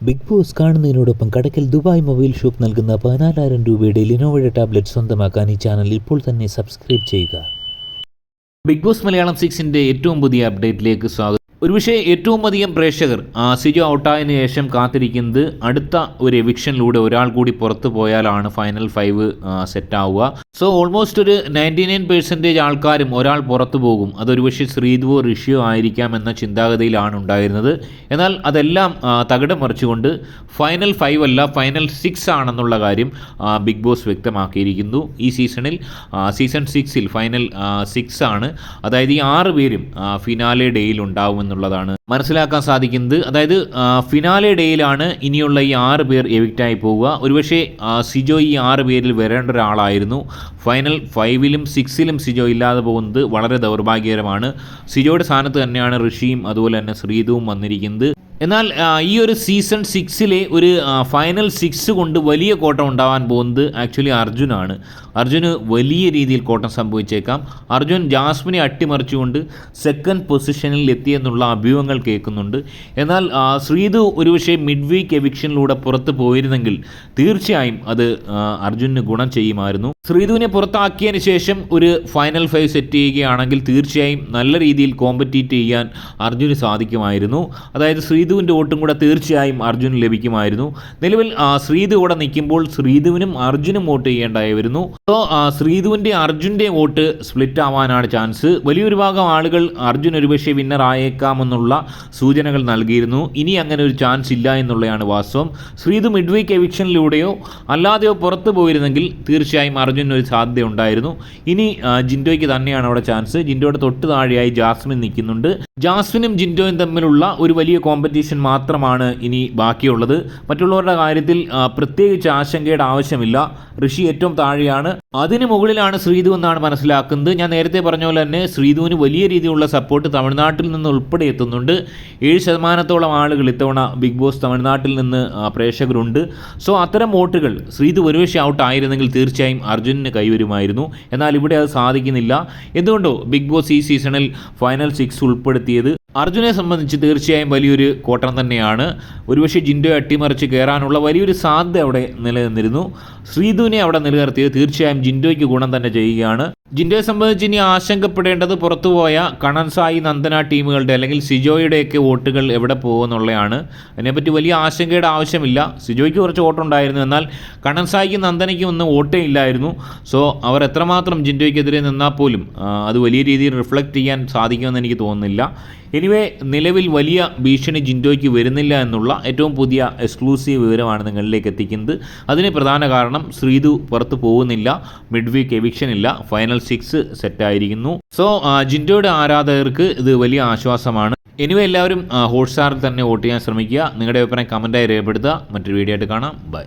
Big boss കാണുന്നതിനോടൊപ്പം കടക്കൽ Dubai mobile shop നൽകുന്ന 14,000 രൂപയുടെ ലിനോവയുടെ tablet സ്വന്തമാക്കാൻ ഈ ചാനൽ ഇപ്പോൾ തന്നെ സബ്സ്ക്രൈബ് ചെയ്യുക. ബിഗ് ബോസ് മലയാളം 6ന്റെ ഏറ്റവും പുതിയ അപ്ഡേറ്റിലേക്ക് സ്വാഗതം. ഒരുപക്ഷെ ഏറ്റവും അധികം പ്രേക്ഷകർ സിജോ ഔട്ടായതിനു ശേഷം കാത്തിരിക്കുന്നത് അടുത്ത ഒരു എവിക്ഷനിലൂടെ ഒരാൾ കൂടി പുറത്തു പോയാലാണ് ഫൈനൽ 5 സെറ്റാവുക. സോ ഓൾമോസ്റ്റ് ഒരു 99% ആൾക്കാരും ഒരാൾ പുറത്തു പോകും, അതൊരുപക്ഷെ ശ്രീധുവോ ഋഷിയോ ആയിരിക്കാം എന്ന ചിന്താഗതിയിലാണ് ഉണ്ടായിരുന്നത്. എന്നാൽ അതെല്ലാം തകിടം മറിച്ചുകൊണ്ട് ഫൈനൽ 5 അല്ല, ഫൈനൽ 6 ആണെന്നുള്ള കാര്യം ബിഗ് ബോസ് വ്യക്തമാക്കിയിരിക്കുന്നു. ഈ സീസൺ 6ൽ ഫൈനൽ 6 ആണ്. അതായത് ഈ 6 പേരും ഫിനാലെ ഡേയിൽ ഉണ്ടാവുമെന്നുള്ളതാണ് മനസ്സിലാക്കാൻ സാധിക്കുന്നത്. അതായത് ഫിനാലെ ഡേയിലാണ് ഇനിയുള്ള ഈ 6 പേർ എവിക്റ്റായി പോവുക. ഒരുപക്ഷെ സിജോ ഈ 6 പേരിൽ വരേണ്ട ഒരാളായിരുന്നു. ഫൈനൽ 5ലും 6ലും സിജോ ഇല്ലാതെ പോകുന്നത് വളരെ ദൗർഭാഗ്യകരമാണ്. സിജോയുടെ സ്ഥാനത്ത് തന്നെയാണ് ഋഷിയും അതുപോലെ തന്നെ ശ്രീധുവും വന്നിരിക്കുന്നത്. എന്നാൽ ഈ ഒരു സീസൺ 6ലെ ഒരു ഫൈനൽ 6 കൊണ്ട് വലിയ കോട്ടം ഉണ്ടാവാൻ പോകുന്നത് ആക്ച്വലി അർജുനാണ്. അർജുന് വലിയ രീതിയിൽ കോട്ടം സംഭവിച്ചേക്കാം. അർജുൻ ജാസ്മിനെ അട്ടിമറിച്ചുകൊണ്ട് സെക്കൻഡ് പൊസിഷനിൽ എത്തിയെന്നുള്ള അഭ്യൂഹങ്ങൾ കേൾക്കുന്നുണ്ട്. എന്നാൽ ശ്രീധു ഒരുപക്ഷെ മിഡ് വീക്ക് എവിക്ഷനിലൂടെ പുറത്ത് പോയിരുന്നെങ്കിൽ തീർച്ചയായും അത് അർജുന് ഗുണം ചെയ്യുമായിരുന്നു. ശ്രീധുവിനെ പുറത്താക്കിയതിന് ശേഷം ഒരു ഫൈനൽ 5 സെറ്റ് ചെയ്യുകയാണെങ്കിൽ തീർച്ചയായും നല്ല രീതിയിൽ കോമ്പറ്റീറ്റ് ചെയ്യാൻ അർജുന് സാധിക്കുമായിരുന്നു. അതായത് ശ്രീധുവിൻ്റെ വോട്ടും കൂടെ തീർച്ചയായും അർജുന് ലഭിക്കുമായിരുന്നു. നിലവിൽ ശ്രീധു കൂടെ നിൽക്കുമ്പോൾ ശ്രീധുവിനും അർജുനും വോട്ട് ചെയ്യേണ്ടായി വരുന്നു. സോ ശ്രീധുവിൻ്റെ അർജുൻ്റെ വോട്ട് സ്പ്ലിറ്റ് ആവാനാണ് ചാൻസ്. വലിയൊരു ഭാഗം ആളുകൾ അർജുൻ ഒരുപക്ഷെ വിന്നർ ആയേക്കാമെന്നുള്ള സൂചനകൾ നൽകിയിരുന്നു. ഇനി അങ്ങനെ ഒരു ചാൻസ് ഇല്ല എന്നുള്ളതാണ് വാസ്തവം. ശ്രീധു മിഡ് വീക്ക് എവിക്ഷനിലൂടെയോ അല്ലാതെയോ പുറത്തു പോയിരുന്നെങ്കിൽ തീർച്ചയായും അർജുന് ഒരു സാധ്യത ഉണ്ടായിരുന്നു. ഇനി ജിൻഡോയ്ക്ക് തന്നെയാണ് അവിടെ ചാൻസ്. ജിൻഡോയുടെ തൊട്ട് താഴെയായി ജാസ്മിൻ നിൽക്കുന്നുണ്ട്. ജാസ്മിനും ജിൻഡോയും തമ്മിലുള്ള ഒരു വലിയ കോമ്പറ്റീഷൻ മാത്രമാണ് ഇനി ബാക്കിയുള്ളത്. മറ്റുള്ളവരുടെ കാര്യത്തിൽ പ്രത്യേകിച്ച് ആശങ്കയുടെ ആവശ്യമില്ല. ഋഷി ഏറ്റവും താഴെയാണ്, അതിന് മുകളിലാണ് ശ്രീധു എന്നാണ് മനസ്സിലാക്കുന്നത്. ഞാൻ നേരത്തെ പറഞ്ഞ പോലെ തന്നെ ശ്രീധുവിന് വലിയ രീതിയിലുള്ള സപ്പോർട്ട് തമിഴ്നാട്ടിൽ നിന്ന് ഉൾപ്പെടെ എത്തുന്നുണ്ട്. 7% ആളുകൾ ഇത്തവണ ബിഗ് ബോസ് തമിഴ്നാട്ടിൽ നിന്ന് പ്രേക്ഷകരുണ്ട്. സോ അത്തരം വോട്ടുകൾ ശ്രീധു ഒരുപക്ഷെ ഔട്ട് ആയിരുന്നെങ്കിൽ തീർച്ചയായും അർജുനന് കൈവരുമായിരുന്നു. എന്നാൽ ഇവിടെ അത് സാധിക്കുന്നില്ല. എന്തുകൊണ്ടോ ബിഗ് ബോസ് ഈ സീസണിൽ ഫൈനൽ 6 ഉൾപ്പെടുത്തിയത് അർജുനെ സംബന്ധിച്ച് തീർച്ചയായും വലിയൊരു കോട്ടം തന്നെയാണ്. ഒരുപക്ഷെ ജിൻഡോയെ അട്ടിമറിച്ച് കയറാനുള്ള വലിയൊരു സാധ്യത അവിടെ നിലനിന്നിരുന്നു. ശ്രീധുവിനെ അവിടെ നിലനിർത്തിയത് തീർച്ചയായും ജിൻഡോയ്ക്ക് ഗുണം തന്നെ ചെയ്യുകയാണ്. ജിൻഡോയെ സംബന്ധിച്ച് ഇനി ആശങ്കപ്പെടേണ്ടത് പുറത്തുപോയ കണ്ണൻ സായി നന്ദന ടീമുകളുടെ അല്ലെങ്കിൽ സിജോയുടെയൊക്കെ വോട്ടുകൾ എവിടെ പോകുമെന്നുള്ളതാണ്. അതിനെപ്പറ്റി വലിയ ആശങ്കയുടെ ആവശ്യമില്ല. സിജോയ്ക്ക് കുറച്ച് വോട്ടുണ്ടായിരുന്നു, എന്നാൽ കണ്ണൻ സായിക്കും നന്ദനയ്ക്കും ഒന്നും വോട്ടേ ഇല്ലായിരുന്നു. സോ അവർ എത്രമാത്രം ജിൻഡോയ്ക്കെതിരെ നിന്നാൽ പോലും അത് വലിയ രീതിയിൽ റിഫ്ലക്റ്റ് ചെയ്യാൻ സാധിക്കുമെന്ന് എനിക്ക് തോന്നുന്നില്ല. എനിവേ നിലവിൽ വലിയ ഭീഷണി ജിൻഡോയ്ക്ക് വരുന്നില്ല എന്നുള്ള ഏറ്റവും പുതിയ എക്സ്ക്ലൂസീവ് വിവരമാണ് നിങ്ങളിലേക്ക് എത്തിക്കുന്നത്. അതിന് പ്രധാന കാരണം ശ്രീധു പുറത്ത് പോകുന്നില്ല, മിഡ് വീക്ക് എവിക്ഷൻ ഇല്ല, ഫൈനൽ 6 സെറ്റായിരിക്കുന്നു. സോ ജിൻഡോയുടെ ആരാധകർക്ക് ഇത് വലിയ ആശ്വാസമാണ്. എനിവേ എല്ലാവരും ഹോട്ട്സ്റ്റാറിൽ തന്നെ വോട്ട് ചെയ്യാൻ ശ്രമിക്കുക. നിങ്ങളുടെ അഭിപ്രായം കമൻറ്റായി രേഖപ്പെടുത്തുക. മറ്റൊരു വീഡിയോ ആയിട്ട് കാണാം. ബൈ.